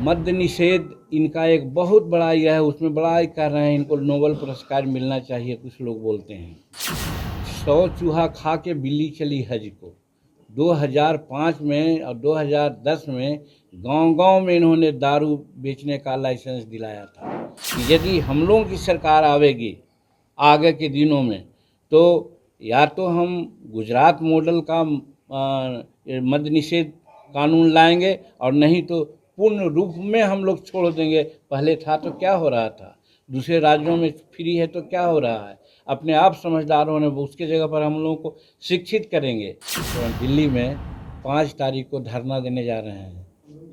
मद्य निषेध इनका एक बहुत बड़ा यह है, उसमें बड़ा ही कर रहे हैं, इनको नोबेल पुरस्कार मिलना चाहिए, कुछ लोग बोलते हैं। 100 चूहा खा के बिल्ली चली हज को। 2005 में और 2010 में गांव-गांव में इन्होंने दारू बेचने का लाइसेंस दिलाया था कि यदि हम लोगों की सरकार आवेगी आगे के दिनों में, तो या तो हम गुजरात मॉडल का मद्य निषेध कानून लाएंगे और नहीं तो पूर्ण रूप में हम लोग छोड़ देंगे। पहले था तो क्या हो रहा था, दूसरे राज्यों में फ्री है तो क्या हो रहा है, अपने आप समझदार होने, उसके जगह पर हम लोगों को शिक्षित करेंगे। तो दिल्ली में 5 तारीख को धरना देने जा रहे हैं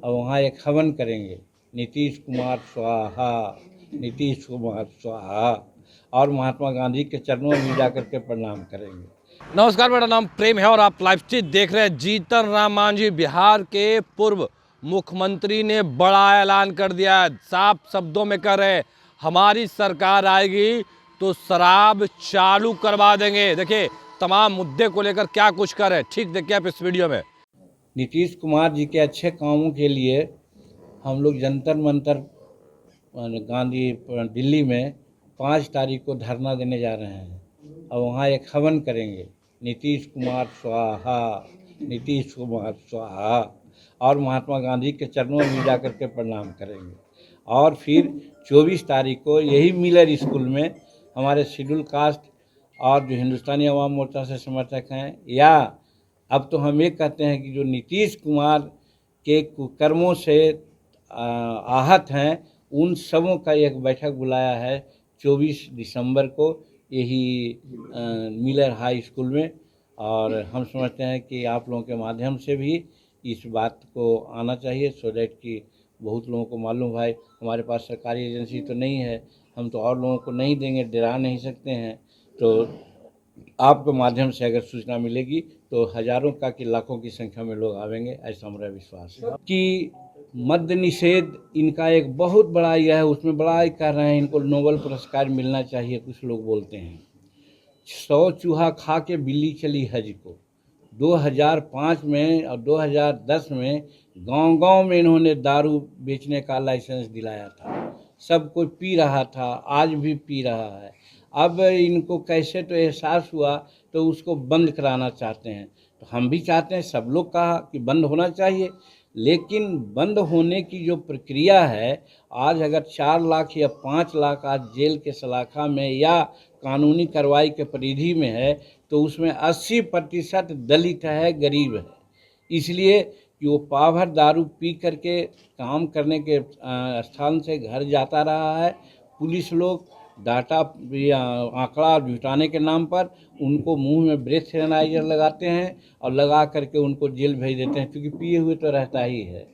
और वहाँ एक हवन करेंगे, नीतीश कुमार स्वाहा, नीतीश कुमार स्वाहा, और महात्मा गांधी के चरणों में जाकर के प्रणाम करेंगे। नमस्कार, मेरा नाम प्रेम है और आप लाइव स्ट्रीम देख रहे हैं। जीतन राम मांझी बिहार के पूर्व मुख्यमंत्री ने बड़ा ऐलान कर दिया है, साफ शब्दों में कह रहे हैं हमारी सरकार आएगी तो शराब चालू करवा देंगे। देखिए तमाम मुद्दे को लेकर क्या कुछ कर रहे हैं, ठीक देखिए आप इस वीडियो में। नीतीश कुमार जी के अच्छे कामों के लिए हम लोग जंतर मंतर गांधी दिल्ली में 5 तारीख को धरना देने जा रहे हैं और वहाँ एक हवन करेंगे, नीतीश कुमार स्वाहा, नीतीश कुमार स्वाहा, और महात्मा गांधी के चरणों में जाकर के प्रणाम करेंगे। और फिर 24 तारीख को यही मिलर स्कूल में हमारे शेड्यूल कास्ट और जो हिंदुस्तानी अवाम मोर्चा से समर्थक हैं, या अब तो हम ये कहते हैं कि जो नीतीश कुमार के कुकर्मों से आहत हैं, उन सबों का एक बैठक बुलाया है 24 दिसंबर को यही मिलर हाई स्कूल में। और हम समझते हैं कि आप लोगों के माध्यम से भी इस बात को आना चाहिए, सो दैट कि बहुत लोगों को मालूम, भाई हमारे पास सरकारी एजेंसी तो नहीं है, हम तो और लोगों को नहीं देंगे, डरा नहीं सकते हैं। तो आपके माध्यम से अगर सूचना मिलेगी तो हज़ारों का कि लाखों की संख्या में लोग आवेंगे, ऐसा हमारा विश्वास है। कि मद्य निषेध इनका एक बहुत बड़ा यह है, उसमें बड़ा ही कर रहे हैं, इनको नोबेल पुरस्कार मिलना चाहिए, कुछ लोग बोलते हैं। 100 चूहा खा के बिल्ली चली हज को। 2005 में और 2010 में गांव-गांव में इन्होंने दारू बेचने का लाइसेंस दिलाया था। सब कोई पी रहा था, आज भी पी रहा है। अब इनको कैसे तो एहसास हुआ तो उसको बंद कराना चाहते हैं। तो हम भी चाहते हैं, सब लोग कहा कि बंद होना चाहिए, लेकिन बंद होने की जो प्रक्रिया है, आज अगर 4 लाख या 5 लाख आज जेल के सलाखा में या कानूनी कार्रवाई के परिधि में है, तो उसमें 80% दलित है, गरीब है। इसलिए कि वो पावभर दारू पी करके काम करने के स्थान से घर जाता रहा है। पुलिस लोग डाटा या आंकड़ा जुटाने के नाम पर उनको मुंह में ब्रेथ एनालाइजर लगाते हैं और लगा करके उनको जेल भेज देते हैं, क्योंकि पिए हुए तो रहता ही है।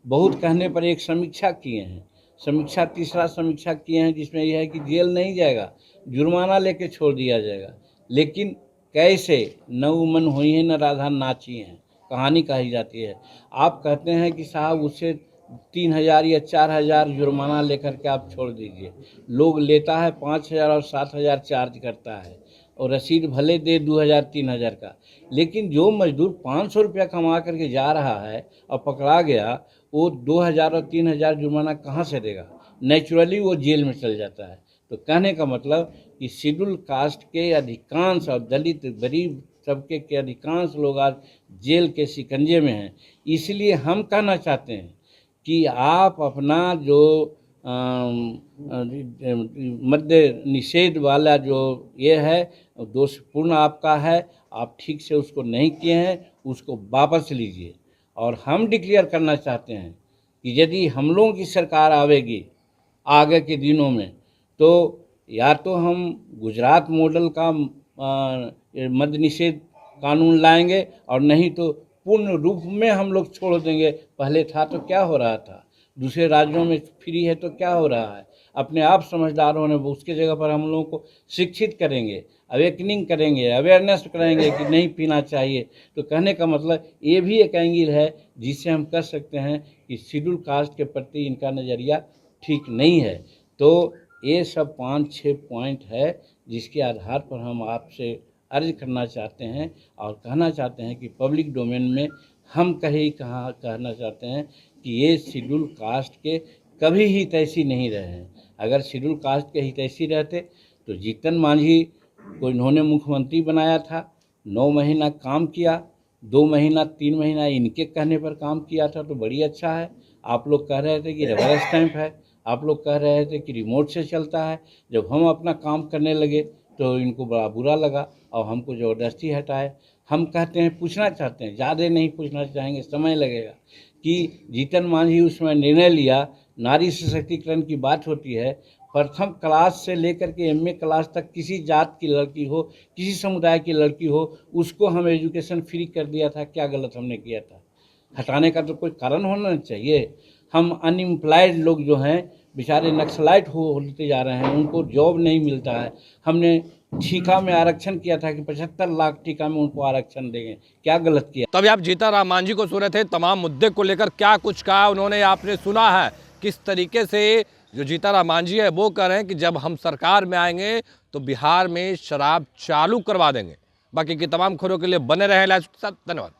बहुत कहने पर एक समीक्षा किए हैं, समीक्षा तीसरा समीक्षा किए हैं, जिसमें यह है कि जेल नहीं जाएगा, जुर्माना लेके छोड़ दिया जाएगा। लेकिन कैसे, न उमन हुई है न राधा नाची हैं, कहानी कही जाती है। आप कहते हैं कि साहब उससे 3000 या 4000 जुर्माना लेकर के आप छोड़ दीजिए, लोग लेता है 5000 और 7000 चार्ज करता है, और रसीद भले दे 2000-3000 का, लेकिन जो मजदूर 500 रुपया कमा करके जा रहा है और पकड़ा गया, वो 2000 और 3000 जुर्माना कहाँ से देगा? नेचुरली वो जेल में चल जाता है। तो कहने का मतलब कि शेड्यूल कास्ट के अधिकांश और दलित गरीब तबके के अधिकांश लोग आज जेल के शिकंजे में हैं। इसलिए हम कहना चाहते हैं कि आप अपना जो मद्य निषेध वाला जो ये है, दोषपूर्ण आपका है, आप ठीक से उसको नहीं किए हैं, उसको वापस लीजिए। और हम डिक्लेयर करना चाहते हैं कि यदि हम लोगों की सरकार आवेगी आगे के दिनों में, तो या तो हम गुजरात मॉडल का मद्य निषेध कानून लाएंगे और नहीं तो पूर्ण रूप में हम लोग छोड़ देंगे। पहले था तो क्या हो रहा था, दूसरे राज्यों में फ्री है तो क्या हो रहा है, अपने आप समझदार होने, उसके जगह पर हम लोगों को शिक्षित करेंगे, अवेकनिंग करेंगे, अवेयरनेस करेंगे कि नहीं पीना चाहिए। तो कहने का मतलब ये भी एक एंगल है जिससे हम कह सकते हैं कि शेड्यूल कास्ट के प्रति इनका नज़रिया ठीक नहीं है। तो ये सब 5-6 पॉइंट है जिसके आधार पर हम आपसे अर्ज करना चाहते हैं और कहना चाहते हैं कि पब्लिक डोमेन में हम कहना चाहते हैं कि ये शेड्यूल कास्ट के कभी हितैषी नहीं रहे हैं। अगर शेड्यूल कास्ट के हितैषी रहते तो जीतन मांझी को इन्होंने मुख्यमंत्री बनाया था, 9 महीना काम किया, 2 महीना 3 महीना इनके कहने पर काम किया था, तो बड़ी अच्छा है। आप लोग कह रहे थे कि रबर स्टैंप है, आप लोग कह रहे थे कि रिमोट से चलता है। जब हम अपना काम करने लगे तो इनको बड़ा बुरा लगा और हमको ज़बरदस्ती हटाए। हम कहते हैं, पूछना चाहते हैं, ज़्यादा नहीं पूछना चाहेंगे, समय लगेगा, कि जीतन मांझी उसमें निर्णय लिया, नारी सशक्तिकरण की बात होती है, प्रथम क्लास से लेकर के एमए क्लास तक किसी जात की लड़की हो, किसी समुदाय की लड़की हो, उसको हम एजुकेशन फ्री कर दिया था। क्या गलत हमने किया था? हटाने का तो कोई कारण होना चाहिए। हम अनएम्प्लॉयड लोग जो हैं, बेचारे नक्सलाइट होते जा रहे हैं, उनको जॉब नहीं मिलता है। हमने ठीका में आरक्षण किया था कि 75 लाख ठीका में उनको आरक्षण देंगे। क्या गलत किया? तभी आप जीतन राम मांझी को सुन रहे थे। तमाम मुद्दे को लेकर क्या कुछ कहा उन्होंने, आपने सुना है किस तरीके से जो जीतन राम मांझी है वो कह रहे हैं कि जब हम सरकार में आएंगे तो बिहार में शराब चालू करवा देंगे। बाकी की तमाम खबरों के लिए बने रहे लाइव के साथ। धन्यवाद।